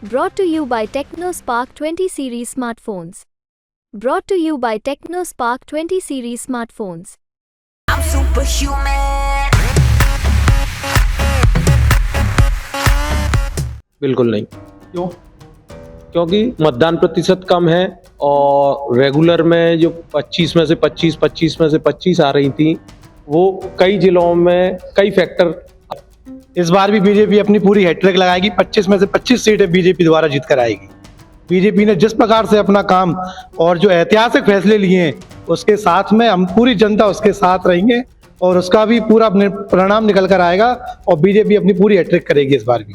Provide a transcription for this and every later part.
Brought to you by TechnoSpark 20 series smartphones. Brought to you by TechnoSpark 20 series smartphones. I'm superhuman. बिल्कुल नहीं। क्यों? क्योंकि मतदान प्रतिशत कम है और रेगुलर में जो 25 में से 25 में से 25 आ रही थी, वो कई जिलों में कई फैक्टर। इस बार भी बीजेपी अपनी पूरी हैट्रिक लगाएगी। 25 में से 25 सीटें बीजेपी द्वारा जीत कर आएगी। बीजेपी ने जिस प्रकार से अपना काम और जो ऐतिहासिक फैसले लिए हैं, उसके साथ में हम पूरी जनता उसके साथ रहेंगे और उसका भी पूरा परिणाम निकल कर आएगा और बीजेपी अपनी पूरी हैट्रिक करेगी। इस बार भी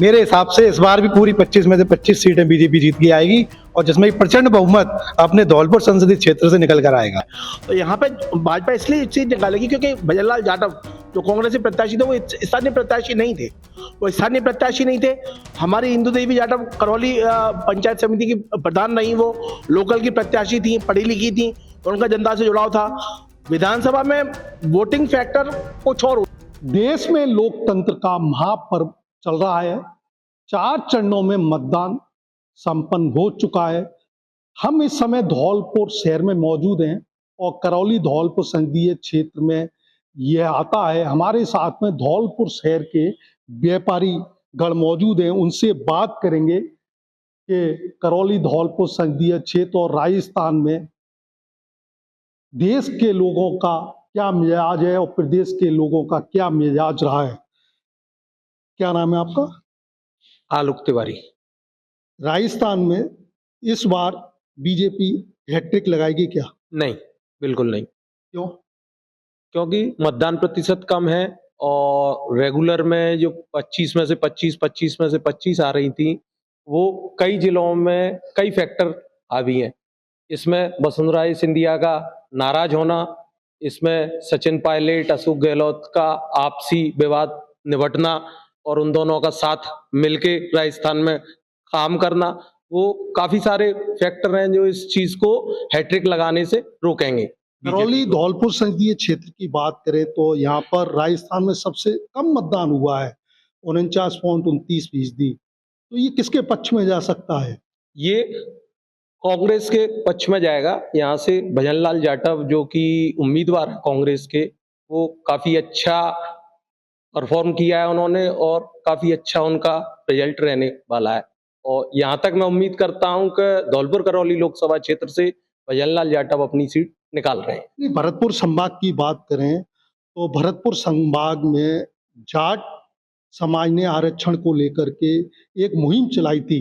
मेरे हिसाब से इस बार भी पूरी 25 में से 25 सीटें बीजेपी जीत के आएगी और जिसमें एक प्रचंड बहुमत अपने धौलपुर संसदीय क्षेत्र से निकल कर आएगा। तो यहाँ पे भाजपा इसलिए सीट निकालेगी क्योंकि भजनलाल जाटव जो कांग्रेसी प्रत्याशी थे वो स्थानीय प्रत्याशी नहीं थे। वो स्थानीय प्रत्याशी नहीं थे। हमारी इंदु देवी जाटव करौली पंचायत समिति की प्रधान नहीं, वो लोकल की प्रत्याशी थी, पढ़ी लिखी थी, उनका जनता से जुड़ाव था। विधानसभा में वोटिंग फैक्टर कुछ और। देश में लोकतंत्र का महापर्व चल रहा है। 4 चरणों में मतदान संपन्न हो चुका है। हम इस समय धौलपुर शहर में मौजूद हैं और करौली धौलपुर संसदीय क्षेत्र में यह आता है। हमारे साथ में धौलपुर शहर के व्यापारी गण मौजूद हैं, उनसे बात करेंगे कि करौली धौलपुर संसदीय क्षेत्र और राजस्थान में देश के लोगों का क्या मिजाज है और प्रदेश के लोगों का क्या मिजाज रहा है। क्या नाम है आपका? आलोक तिवारी। राजस्थान में इस बार बीजेपी हैट्रिक लगाएगी क्या? नहीं, बिल्कुल नहीं। क्यों? क्योंकि मतदान प्रतिशत कम है और रेगुलर में जो 25 में से 25 आ रही थी, वो कई जिलों में कई फैक्टर हावी हैं। इसमें वसुंधरा सिंधिया का नाराज होना, इसमें सचिन पायलट, अशोक गहलोत का आपसी विवाद निपटना और उन दोनों का साथ मिलके राजस्थान में काम करना, वो काफी सारे फैक्टर हैं जो इस चीज को हैट्रिक लगाने से रोकेंगे। करौली धौलपुर संसदीय क्षेत्र की बात करें तो यहाँ पर राजस्थान में सबसे कम मतदान हुआ है, 49.29%। तो ये किसके पक्ष में जा सकता है? ये कांग्रेस के पक्ष में जाएगा। यहाँ से भजनलाल जाटव जो कि उम्मीदवार है कांग्रेस के, वो काफी अच्छा परफॉर्म किया है उन्होंने और काफी अच्छा उनका रिजल्ट रहने वाला है। और यहाँ तक मैं उम्मीद करता हूँ कि धौलपुर करौली लोकसभा क्षेत्र से भजनलाल जाटव अपनी सीट निकाल रहे हैं। भरतपुर संभाग की बात करें तो भरतपुर संभाग में जाट समाज ने आरक्षण को लेकर के एक मुहिम चलाई थी,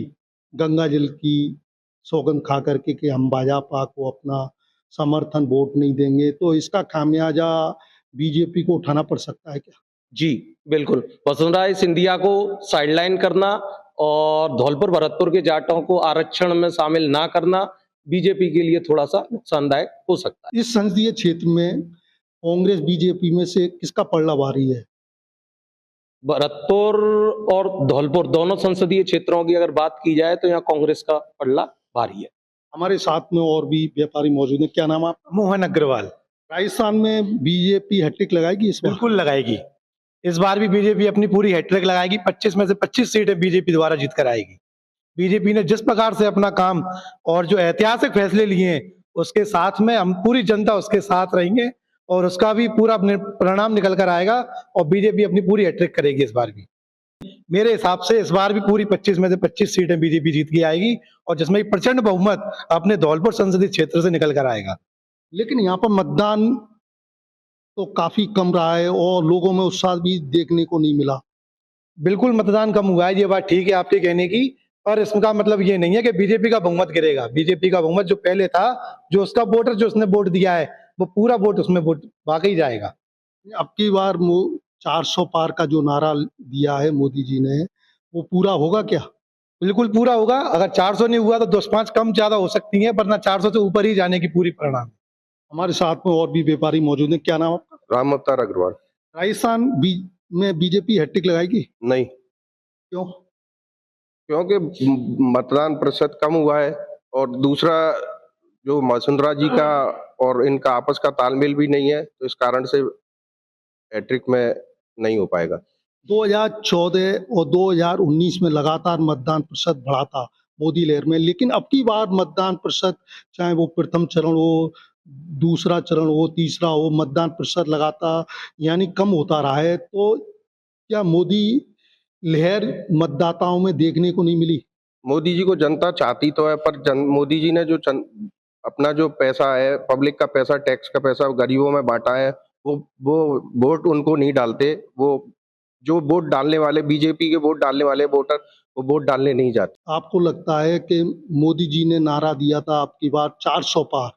गंगा जल की सौगंध खा करके कि हम भाजपा को अपना समर्थन वोट नहीं देंगे। तो इसका खामियाजा बीजेपी को उठाना पड़ सकता है क्या? जी बिल्कुल। वसुंधरा सिंधिया को साइडलाइन करना और धौलपुर भरतपुर के जाटों को आरक्षण में शामिल ना करना बीजेपी के लिए थोड़ा सा नुकसानदायक हो सकता है। इस संसदीय क्षेत्र में कांग्रेस बीजेपी में से किसका पलड़ा भारी है? भरतपुर और धौलपुर दोनों संसदीय क्षेत्रों की अगर बात की जाए तो यहाँ कांग्रेस का पलड़ा भारी है। हमारे साथ में और भी व्यापारी मौजूद हैं। क्या नाम है आपका? मोहन अग्रवाल। राजस्थान में बीजेपी हैट्रिक लगाएगी इस बार? बिल्कुल लगाएगी। इस बार भी बीजेपी अपनी पूरी हैट्रिक लगाएगी। 25 में से 25 सीटें बीजेपी द्वारा जीत कर आएगी। बीजेपी ने जिस प्रकार से अपना काम और जो ऐतिहासिक फैसले लिए हैं, उसके साथ में हम पूरी जनता उसके साथ रहेंगे और उसका भी पूरा परिणाम निकल कर आएगा और बीजेपी अपनी पूरी हैट्रिक करेगी। इस बार भी मेरे हिसाब से इस बार भी पूरी 25 में से 25 सीटें बीजेपी जीत के आएगी और जिसमें एक प्रचंड बहुमत अपने धौलपुर संसदीय क्षेत्र से निकल कर आएगा। लेकिन यहाँ पर मतदान तो काफी कम रहा है और लोगों में उत्साह भी देखने को नहीं मिला। बिल्कुल मतदान कम हुआ है, ये बात ठीक है आपके कहने की, पर इसका मतलब ये नहीं है कि बीजेपी का बहुमत गिरेगा। बीजेपी का बहुमत जो पहले था, जो उसका वोटर जो उसने वोट दिया है, वो पूरा वोट उसमें वोट वाकई जाएगा। अब की बार 400 पार का जो नारा दिया है मोदी जी ने, वो पूरा होगा क्या? बिल्कुल पूरा होगा। अगर 400 नहीं हुआ तो 10-5 कम ज्यादा हो सकती है, वरना 400 से ऊपर ही जाने की पूरी परिणाम। हमारे साथ में और भी व्यापारी मौजूद हैं। क्या नाम आपका? राम अवतार अग्रवाल। राजस्थान में बीजेपी हैट्रिक लगाएगी? नहीं। क्यों? क्योंकि मतदान प्रतिशत कम हुआ है और दूसरा जो वसुंधरा जी का और इनका आपस का तालमेल भी नहीं है, तो इस कारण से हैट्रिक में नहीं हो पाएगा। 2014 और 2019 में लगातार मतदान प्रतिशत बढ़ा था मोदी लहर में, लेकिन अब की बार मतदान प्रतिशत, चाहे वो प्रथम चरण हो, दूसरा चरण हो, तीसरा हो, मतदान प्रतिशत लगातार यानी कम होता रहा है। तो क्या मोदी लहर मतदाताओं में देखने को नहीं मिली? मोदी जी को जनता चाहती तो है, पर मोदी जी ने अपना जो पैसा है, पब्लिक का पैसा, टैक्स का पैसा गरीबों में बांटा है, वो वोट उनको नहीं डालते। वो जो वोट डालने वाले, बीजेपी के वोट डालने वाले वोटर, वो वोट डालने नहीं जाते। आपको लगता है कि मोदी जी ने नारा दिया था अब की बार 400 पार,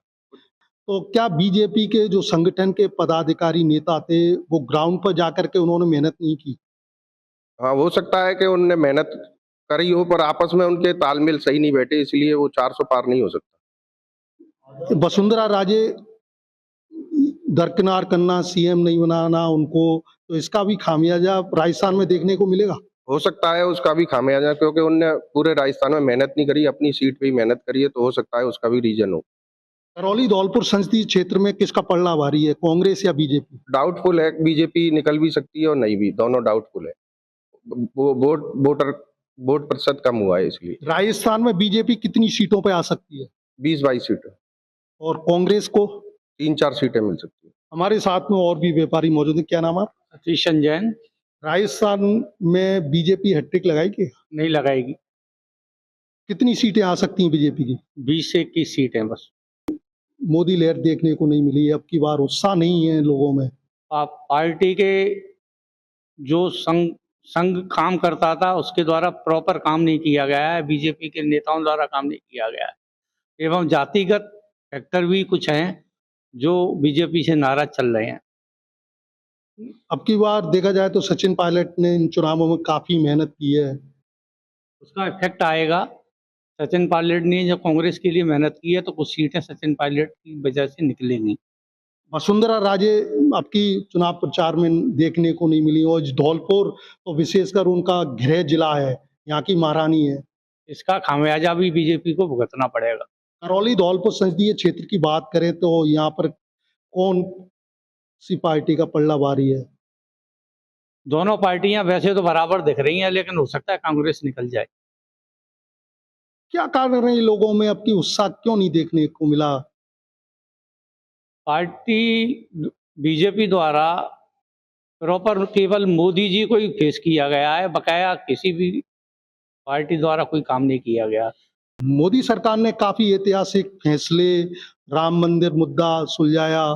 तो क्या बीजेपी के जो संगठन के पदाधिकारी नेता थे वो ग्राउंड पर जाकर के उन्होंने मेहनत नहीं की? हाँ, हो सकता है कि उनने मेहनत करी हो, पर आपस में उनके तालमेल सही नहीं बैठे, इसलिए वो 400 पार नहीं हो सकता। वसुंधरा राजे दरकिनार करना, सीएम नहीं बनाना उनको, तो इसका भी खामियाजा राजस्थान में देखने को मिलेगा? हो सकता है उसका भी खामियाजा, क्योंकि उनने पूरे राजस्थान में मेहनत नहीं करी, अपनी सीट पे ही मेहनत करी है, तो हो सकता है उसका भी रीजन हो। करौली धौलपुर संसदीय क्षेत्र में किसका पलड़ा भारी है, कांग्रेस या बीजेपी? डाउटफुल है, बीजेपी निकल भी सकती है और नहीं भी, दोनों डाउटफुल है। वो वोट प्रतिशत कम हुआ है इसलिए। राजस्थान में बीजेपी कितनी सीटों पे आ सकती है? 20-22 सीटें, और कांग्रेस को? 3-4 सीटें मिल सकती है। हमारे साथ में और भी व्यापारी मौजूद है, क्या नाम है? सतीशन जैन। राजस्थान में बीजेपी हैट्रिक लगाएगी? नहीं लगाएगी। कितनी सीटें आ सकती हैं बीजेपी की? 20 से 21 सीटें बस। मोदी लहर देखने को नहीं मिली है, अब की बार उत्साह नहीं है लोगों में। आप पार्टी के जो संघ काम करता था उसके द्वारा प्रॉपर काम नहीं किया गया है, बीजेपी के नेताओं द्वारा काम नहीं किया गया है, एवं जातिगत फैक्टर भी कुछ हैं जो बीजेपी से नाराज चल रहे हैं। अब की बार देखा जाए तो सचिन पायलट ने इन चुनावों में काफी मेहनत की है। उसका इफेक्ट आएगा। सचिन पायलट ने जब कांग्रेस के लिए मेहनत की है तो कुछ सीटें सचिन पायलट की वजह से निकलेंगी। वसुंधरा राजे आपकी चुनाव प्रचार में देखने को नहीं मिली, और धौलपुर तो विशेषकर उनका गृह जिला है, यहाँ की महारानी है। इसका खामियाजा भी बीजेपी को भुगतना पड़ेगा। करौली धौलपुर संसदीय क्षेत्र की बात करें तो यहाँ पर कौन सी पार्टी का पलड़ा भारी है? दोनों पार्टियां वैसे तो बराबर दिख रही हैं, लेकिन हो सकता है कांग्रेस निकल जाए। क्या कारण है लोगों में अब की उत्साह क्यों नहीं देखने को मिला? पार्टी बीजेपी द्वारा प्रॉपर केवल मोदी जी को ही फेस किया गया है, बकाया किसी भी पार्टी द्वारा कोई काम नहीं किया गया। मोदी सरकार ने काफी ऐतिहासिक फैसले, राम मंदिर मुद्दा सुलझाया,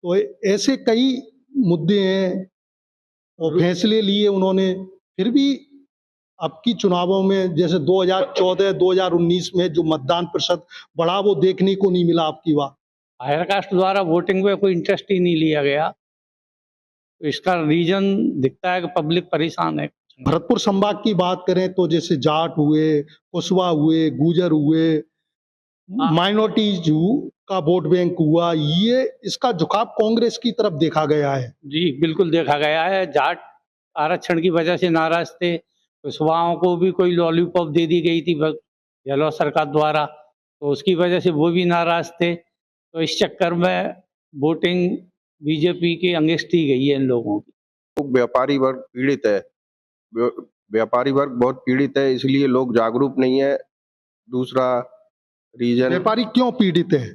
तो ऐसे कई मुद्दे हैं और फैसले लिए उन्होंने, फिर भी अब की चुनावों में जैसे 2014 2019 में जो मतदान प्रतिशत बढ़ा वो देखने को नहीं मिला अब की बार। हायर कास्ट द्वारा वोटिंग में कोई इंटरेस्ट ही नहीं लिया गया, तो इसका रीजन दिखता है कि पब्लिक परेशान है। भरतपुर संभाग की बात करें तो जैसे जाट हुए, कुशवा हुए, गुजर हुए, माइनॉरिटीज का वोट बैंक हुआ, ये इसका झुकाव कांग्रेस की तरफ देखा गया है। जी बिल्कुल देखा गया है। जाट आरक्षण की वजह से नाराज थे, कुशवाओं को भी कोई लॉलीपॉप दे दी गई थी गहलोत सरकार द्वारा, तो उसकी वजह से वो भी नाराज थे। तो इस चक्कर में वोटिंग बीजेपी के अगेंस्ट ही गई है इन लोगों की। व्यापारी वर्ग पीड़ित है, व्यापारी वर्ग बहुत पीड़ित है, इसलिए लोग जागरूक नहीं है। दूसरा रीजन, व्यापारी क्यों पीड़ित है?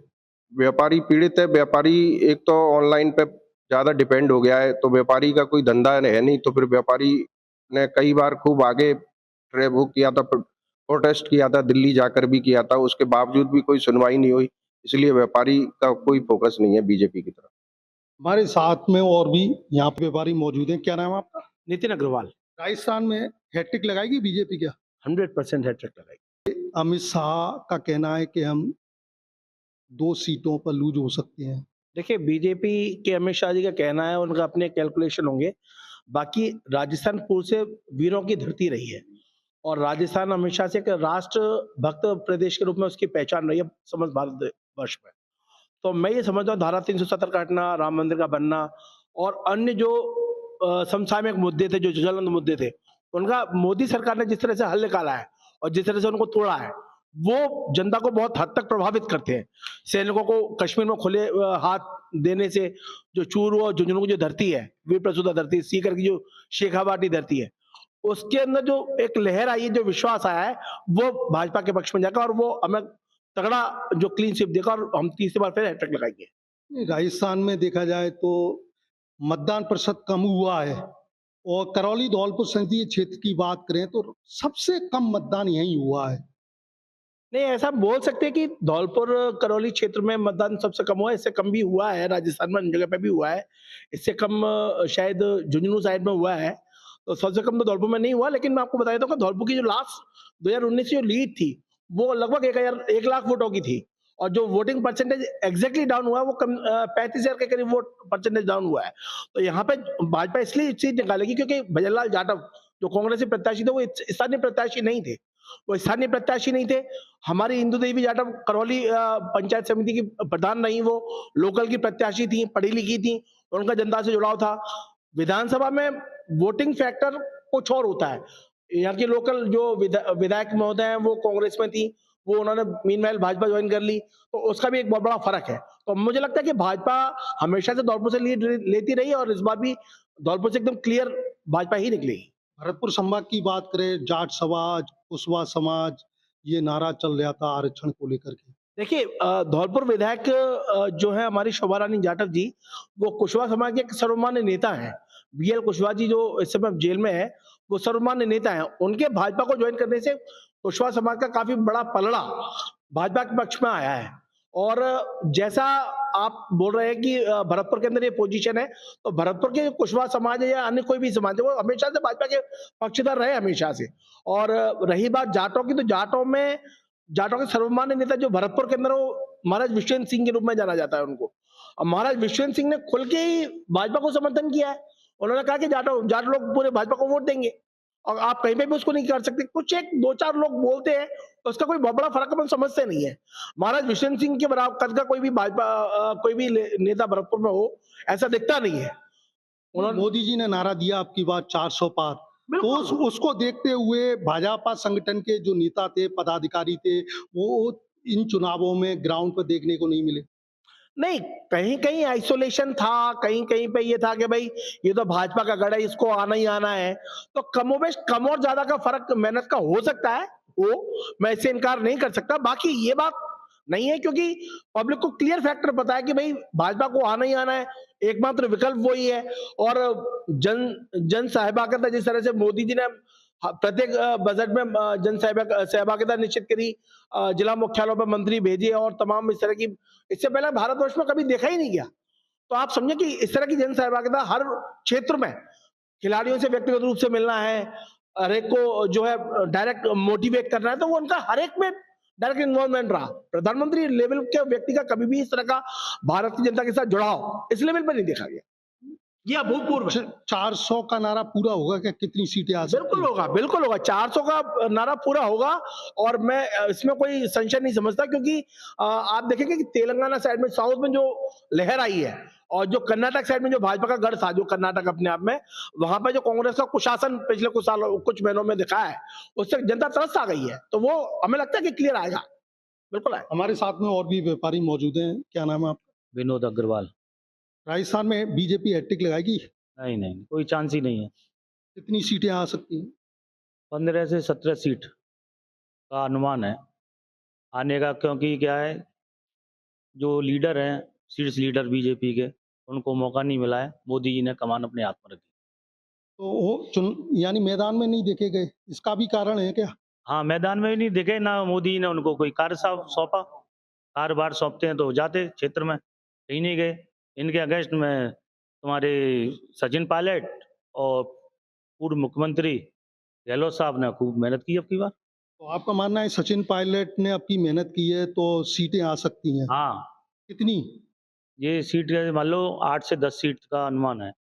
व्यापारी पीड़ित है, व्यापारी एक तो ऑनलाइन पे ज्यादा डिपेंड हो गया है, तो व्यापारी का कोई धंधा है नहीं, तो फिर व्यापारी ने कई बार खूब आगे वो किया था, प्रोटेस्ट किया था, दिल्ली जाकर भी किया था, उसके बावजूद भी कोई सुनवाई नहीं हुई, इसलिए व्यापारी का कोई फोकस नहीं है बीजेपी की तरफ। हमारे साथ में और भी यहाँ पे व्यापारी मौजूद हैं, क्या नाम है आपका? नितिन अग्रवाल। राजस्थान में हैट्रिक लगाएगी बीजेपी क्या? 100% हैट्रिक लगाएगी। अमित शाह का कहना है कि हम 2 सीटों पर लूज हो सकते हैं। देखिए, बीजेपी के अमित शाह जी का कहना है, उनका अपने कैलकुलेशन होंगे। बाकी राजस्थान पूर्व से वीरों की धरती रही है और राजस्थान हमेशा से एक राष्ट्र भक्त प्रदेश के रूप में उसकी पहचान रही है समस्त भारतवर्ष में। तो मैं ये समझता हूँ धारा 370 का हटना, राम मंदिर का बनना और अन्य जो समसामयिक मुद्दे थे, जो ज्वलंत मुद्दे थे, उनका मोदी सरकार ने जिस तरह से हल निकाला है और जिस तरह से उनको तोड़ा है, वो जनता को बहुत हद तक प्रभावित करते हैं। सैनिकों को कश्मीर में खुले हाथ देने से जो चूरू और झुंझुनू की जो धरती है, वीर प्रसूता धरती, सीकर की जो शेखावाटी धरती है, उसके अंदर जो एक लहर आई है, जो विश्वास आया है, वो भाजपा के पक्ष में जाएगा और वो हमें तगड़ा जो क्लीन स्वीप देगा और हम तीसरी बार फिर हैट्रिक लगाएंगे। नहीं, राजस्थान में देखा जाए तो मतदान प्रतिशत कम हुआ है और करौली धौलपुर संसदीय क्षेत्र की बात करें तो सबसे कम मतदान यहीं हुआ है। नहीं, ऐसा बोल सकते हैं कि धौलपुर करौली क्षेत्र में मतदान सबसे कम हुआ है। इससे कम भी हुआ है राजस्थान में, अन्य जगह पे भी हुआ है। इससे कम शायद झुंझुनू साइड में हुआ है। तो सबसे कम तो धौलपुर में नहीं हुआ, लेकिन मैं आपको बता देता हूँ कि धौलपुर की जो लास्ट 2019 की जो लीड थी, वो लगभग 1 लाख वोटों की थी और जो वोटिंग परसेंटेज एग्जैक्टली डाउन हुआ है, वो 35,000 के करीब वोट परसेंटेज डाउन हुआ है। तो यहाँ पे भाजपा इसलिए सीट निकालेगी क्योंकि भजनलाल जाटव जो कांग्रेसी प्रत्याशी थे, वो स्थानीय प्रत्याशी नहीं थे। वो स्थानीय प्रत्याशी नहीं थे। हमारी इंदु देवी जाटव करौली पंचायत समिति की प्रधान नहीं, वो लोकल की प्रत्याशी थी, पढ़ी लिखी थी, उनका जनता से जुड़ाव था। विधानसभा में वोटिंग फैक्टर कुछ और होता है। यहाँ की लोकल जो विधायक महोदय हैं, वो कांग्रेस में थी, वो उन्होंने मीनवाइल भाजपा ज्वाइन कर ली, तो उसका भी एक बहुत बड़ा फर्क है। तो मुझे लगता है कि भाजपा हमेशा से धौलपुर से लीड लेती रही और इस बार भी धौलपुर से एकदम क्लियर भाजपा ही निकलेगी। भरतपुर संभाग की बात करें, जाट समाज, कुशवाहा समाज, ये नारा चल रहा था आरक्षण को लेकर के। देखिए, धौलपुर विधायक जो है हमारी शोभा रानी जाटव जी, वो कुशवाहा समाज के एक सर्वमान्य नेता हैं। बीएल कुशवाहा जी जो इस समय जेल में है, वो सर्वमान्य नेता हैं। उनके भाजपा को ज्वाइन करने से कुशवाहा समाज का काफी बड़ा पलड़ा भाजपा के पक्ष में आया है। और जैसा आप बोल रहे हैं कि भरतपुर के अंदर ये पोजीशन है, तो भरतपुर के कुशवाहा समाज है या अन्य कोई भी समाज है, वो हमेशा से भाजपा के पक्षधर रहे हमेशा से। और रही बात जाटों की, तो जाटों के सर्वमान्य नेता जो भरतपुर के अंदर, वो महाराज विश्वेंद्र सिंह के रूप में जाना जाता है उनको। और महाराज विश्वेंद्र सिंह ने खुल के ही भाजपा को समर्थन किया है। उन्होंने कहा कि जाट लोग पूरे भाजपा को वोट देंगे और आप कहीं पे भी उसको नहीं कर सकते। कुछ एक 2-4 लोग बोलते हैं, तो उसका कोई बहुत बड़ा फर्क अपन समझते नहीं है। महाराज विश्वेंद्र सिंह के बराबर कद का कोई भी भाजपा कोई भी नेता भरतपुर में हो, ऐसा दिखता नहीं है। मोदी जी ने नारा दिया आपकी बात 400 पार, तो उसको देखते हुए भाजपा संगठन के जो नेता थे, पदाधिकारी थे, वो इन चुनावों में ग्राउंड पर देखने को नहीं मिले। नहीं, कहीं कहीं आइसोलेशन था, कहीं कहीं पे ये था कि भाई ये तो भाजपा का गढ़ है, इसको आना ही आना है। तो कमोबेश कम और ज्यादा का फर्क मेहनत का हो सकता है, वो मैं इससे इनकार नहीं कर सकता। बाकी ये बात नहीं है, क्योंकि पब्लिक को क्लियर फैक्टर पता है कि भाई भाजपा को आना ही आना है, एकमात्र विकल्प वही है। और जन सहभागिता जिस तरह से मोदी जी ने प्रत्येक बजट में जन सहभागिता निश्चित करी, जिला मुख्यालयों पर मंत्री भेजे और तमाम इस तरह की, इससे पहले भारतवर्ष में कभी देखा ही नहीं गया। तो आप समझे कि इस तरह की जन सहभागिता हर क्षेत्र में, खिलाड़ियों से व्यक्तिगत रूप से मिलना है, हर एक को जो है डायरेक्ट मोटिवेट करना है, तो वो उनका हर एक में डायरेक्ट इन्वॉल्वमेंट रहा। प्रधानमंत्री लेवल के व्यक्ति का कभी भी इस तरह का भारत की जनता के साथ जुड़ाव इस लेवल पर नहीं देखा गया। ये अभूतपूर्व है। 400 का नारा पूरा होगा क्या? कितनी सीटें आ सकती हैं? बिल्कुल होगा, बिल्कुल होगा। 400 का नारा पूरा होगा और मैं इसमें कोई संशय नहीं समझता, क्योंकि आप देखेंगे कि तेलंगाना साइड में, साउथ में जो लहर आई है और जो कर्नाटक साइड में जो भाजपा का गढ़ था, जो कर्नाटक अपने आप में, वहां पर जो कांग्रेस का कुशासन पिछले कुछ महीनों में दिखा है, उससे जनता तरस आ गई है। तो वो हमें लगता है कि क्लियर आएगा, बिल्कुल आएगा। हमारे साथ में और भी व्यापारी मौजूद हैं। क्या नाम है आपका? विनोद अग्रवाल। राजस्थान में बीजेपी हैट्रिक लगाएगी? नहीं नहीं, कोई चांस ही नहीं है। कितनी सीटें आ सकती हैं? 15 से 17 सीट का अनुमान है आने का, क्योंकि क्या है, जो लीडर हैं, शीर्ष लीडर बीजेपी के, उनको मौका नहीं मिला है। मोदी जी ने कमान अपने हाथ में रखी। तो वो यानी मैदान में नहीं देखे गए, इसका भी कारण है क्या? हाँ, मैदान में भी नहीं दिखे ना, मोदी जी ने उनको कोई कार्य सौंपा। कार्यभार सौंपते हैं तो जाते क्षेत्र में, कहीं नहीं गए। इनके अगेंस्ट में तुम्हारे सचिन पायलट और पूर्व मुख्यमंत्री गहलोत साहब ने खूब मेहनत की अब की बार। तो आपका मानना है सचिन पायलट ने अपनी मेहनत की है तो सीटें आ सकती हैं? हाँ, कितनी? ये सीट मान लो 8 से 10 सीट का अनुमान है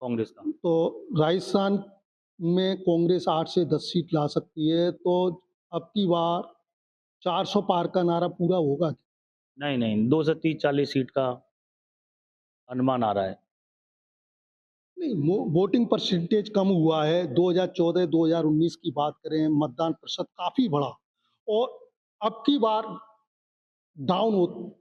कांग्रेस का। तो राजस्थान में कांग्रेस 8 से 10 सीट ला सकती है, तो अब की बार 400 पार का नारा पूरा होगा? नहीं नहीं, 2 से 30-40 सीट का अनुमान आ रहा है। नहीं, वोटिंग परसेंटेज कम हुआ है। 2014-2019 की बात करें, मतदान प्रतिशत काफी बढ़ा और अब की बार डाउन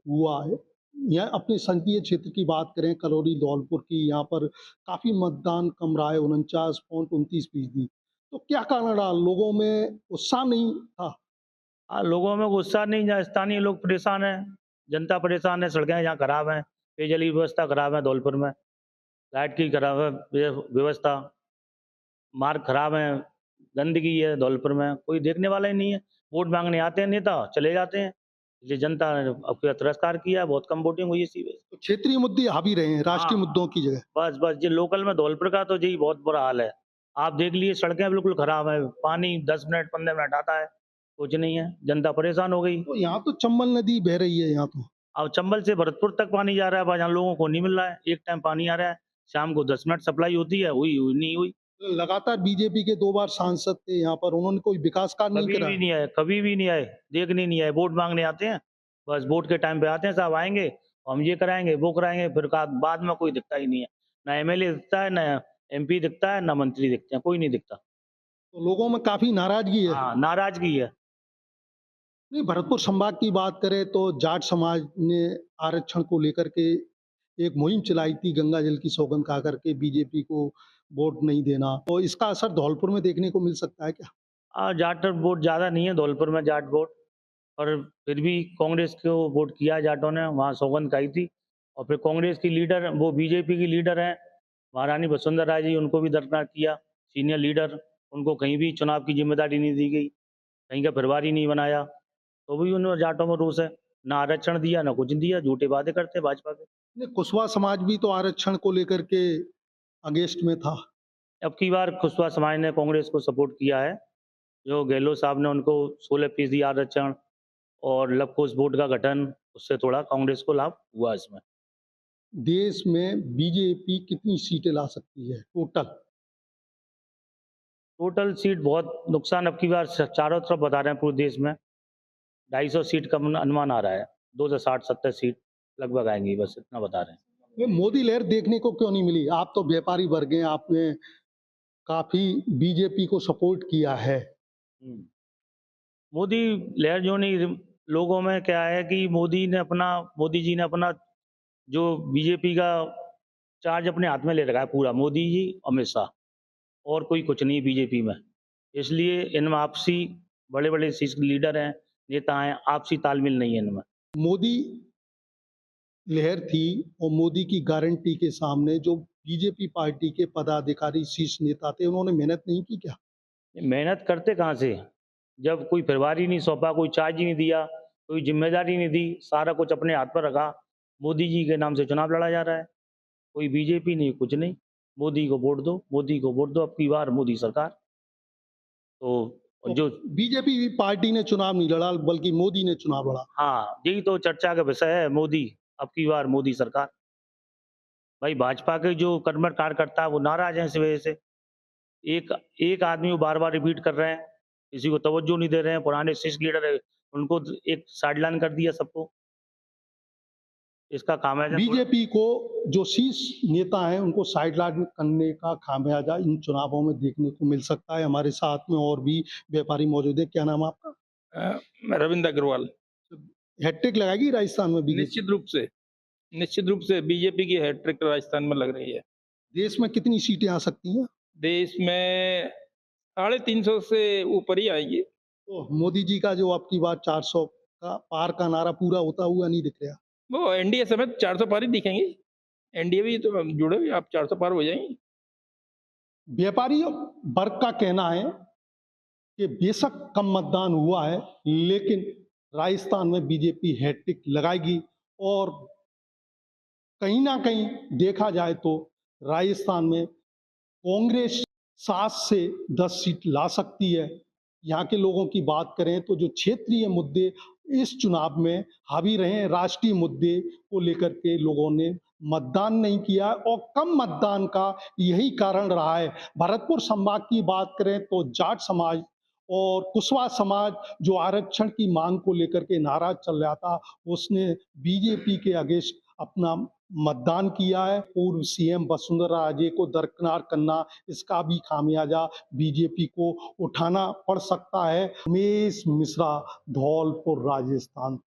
हुआ है। यहाँ अपने संसदीय क्षेत्र की बात करें, करौली धौलपुर की, यहाँ पर काफी मतदान कम रहा है, 49.29%। तो क्या कारण रहा? लोगों में उत्साह नहीं था। लोगों में गुस्सा नहीं, जहाँ स्थानीय लोग परेशान हैं, जनता परेशान है, सड़कें यहाँ खराब हैं, पेयजल की व्यवस्था खराब है धौलपुर में, लाइट की खराब है व्यवस्था, मार्ग खराब है, गंदगी है धौलपुर में, कोई देखने वाला ही नहीं है। वोट मांगने आते हैं नेता, चले जाते हैं। इसलिए जनता ने अब तिरस्कार किया है, बहुत कम वोटिंग हुई है इसी वजह से। तो क्षेत्रीय मुद्दे हावी रहे हैं राष्ट्रीय हाँ। मुद्दों की जगह। बस बस ये लोकल में धौलपुर का तो जी बहुत बुरा हाल है। आप देख लीजिए, सड़कें बिल्कुल खराब है, पानी 10 मिनट 15 मिनट आता है, कुछ नहीं है, जनता परेशान हो गई। तो यहाँ तो चंबल नदी बह रही है यहाँ तो। अब चंबल से भरतपुर तक पानी जा रहा है, जहाँ लोगों को नहीं मिल रहा है। एक टाइम पानी आ रहा है, शाम को 10 मिनट सप्लाई होती है, हुई नहीं हुई। लगातार बीजेपी के 2 बार सांसद थे यहाँ पर, उन्होंने कोई विकास कार्य नहीं कभी करा। भी नहीं आए, कभी भी नहीं आए, देखने नहीं आए। वोट मांगने आते हैं, बस वोट के टाइम पे आते हैं, साहब आएंगे, हम ये कराएंगे, वो कराएंगे, फिर बाद में कोई दिखता ही नहीं है। ना एमएलए दिखता है, ना एमपी दिखता है, ना मंत्री दिखते हैं, कोई नहीं दिखता। तो लोगों में काफी नाराजगी है। हाँ, नाराजगी है। नहीं, भरतपुर संभाग की बात करें तो जाट समाज ने आरक्षण को लेकर के एक मुहिम चलाई थी, गंगा जल की सौगंध खा करके बीजेपी को वोट नहीं देना। तो इसका असर धौलपुर में देखने को मिल सकता है क्या? जाट वोट ज़्यादा नहीं है धौलपुर में, जाट वोट, और फिर भी कांग्रेस को वोट किया जाटों ने, वहाँ सौगंध खाई थी। और फिर कांग्रेस की लीडर, वो बीजेपी की लीडर हैं महारानी वसुंधरा राजे जी, उनको भी दरकिनार किया, सीनियर लीडर, उनको कहीं भी चुनाव की जिम्मेदारी नहीं दी गई, कहीं का प्रभारी नहीं बनाया, तो भी उन्होंने जाटों में रोष है। ना आरक्षण दिया, ना कुछ दिया, झूठे वादे करते भाजपा के। नहीं, कुशवाहा समाज भी तो आरक्षण को लेकर के अगेंस्ट में था। अब की बार कुशवाहा समाज ने कांग्रेस को सपोर्ट किया है, जो गहलोत साहब ने उनको 16% आरक्षण और लवकुश बोर्ड का गठन, उससे थोड़ा कांग्रेस को लाभ हुआ इसमें। देश में बीजेपी कितनी सीटें ला सकती है टोटल? टोटल सीट बहुत नुकसान अब की बार चारों तरफ बता रहे हैं पूरे देश में, 250 सीट का अनुमान आ रहा है, 260-70 सीट लगभग आएंगी, बस इतना बता रहे हैं। ये मोदी लहर देखने को क्यों नहीं मिली? आप तो व्यापारी वर्ग हैं, आपने काफी बीजेपी को सपोर्ट किया है। मोदी लहर जो नहीं, लोगों में क्या है कि मोदी जी ने अपना जो बीजेपी का चार्ज अपने हाथ में ले रखा है पूरा, मोदी जी अमित शाह, और कोई कुछ नहीं बीजेपी में। इसलिए इनमें आपसी बड़े बड़े लीडर हैं, नेता हैं, आपसी तालमेल नहीं है इनमें। मोदी लहर थी और मोदी की गारंटी के सामने जो बीजेपी पार्टी के पदाधिकारी शीर्ष नेता थे, उन्होंने मेहनत नहीं की क्या? मेहनत करते कहाँ से, जब कोई प्रभारी नहीं सौंपा, कोई चार्ज ही नहीं दिया, कोई जिम्मेदारी नहीं दी, सारा कुछ अपने हाथ पर रखा, मोदी जी के नाम से चुनाव लड़ा जा रहा है। कोई बीजेपी नहीं, कुछ नहीं, मोदी को वोट दो, मोदी को वोट दो, अब की बार मोदी सरकार। तो जो बीजेपी पार्टी ने चुनाव नहीं लड़ा, बल्कि मोदी ने चुनाव लड़ा। हाँ, यही तो चर्चा का विषय है, मोदी, अब की बार मोदी सरकार। भाई भाजपा के जो कर्मठ कार्यकर्ता है वो नाराज हैं इस वजह से। एक आदमी वो बार बार रिपीट कर रहे हैं, किसी को तवज्जो नहीं दे रहे हैं, पुराने शीर्ष लीडर है उनको एक साइडलाइन कर दिया सबको, इसका खामियाजा बीजेपी को जो शीर्ष नेता हैं उनको साइडलाइन करने का खामियाजा इन चुनावों में देखने को मिल सकता है। हमारे साथ में और भी व्यापारी मौजूद है। क्या नाम है आपका? मैं रविंद्र अग्रवाल। हैट्रिक लगाएगी राजस्थान में बीजेपी? निश्चित रूप से बीजेपी की हैट्रिक राजस्थान में लग रही है। देश में कितनी सीटें आ सकती हैं? देश में 350 से ऊपर ही आएगी। तो मोदी जी का जो अब की बार 400 का पार का नारा पूरा होता हुआ नहीं दिख रहा। वो एनडीए समेत 400 पार ही दिखेंगे। एनडीए भी तो जुड़े हुए, आप 400 पार हो जाएंगे। व्यापारी वर्ग का कहना है कि बेशक कम मतदान हुआ है, लेकिन राजस्थान में बीजेपी हैट्रिक लगाएगी और कहीं ना कहीं देखा जाए तो राजस्थान में कांग्रेस 7 से 10 सीट ला सकती है। यहाँ के लोगों की बात करें तो जो क्षेत्रीय मुद्दे इस चुनाव में हावी रहे हैं, राष्ट्रीय मुद्दे को लेकर के लोगों ने मतदान नहीं किया और कम मतदान का यही कारण रहा है। भरतपुर संभाग की बात करें तो जाट समाज और कुशवाहा समाज जो आरक्षण की मांग को लेकर के नाराज चल रहा था, उसने बीजेपी के अगेंस्ट अपना मतदान किया है। पूर्व सीएम वसुंधरा राजे को दरकिनार करना, इसका भी खामियाजा बीजेपी को उठाना पड़ सकता है। उमेश मिश्रा, धौलपुर, राजस्थान।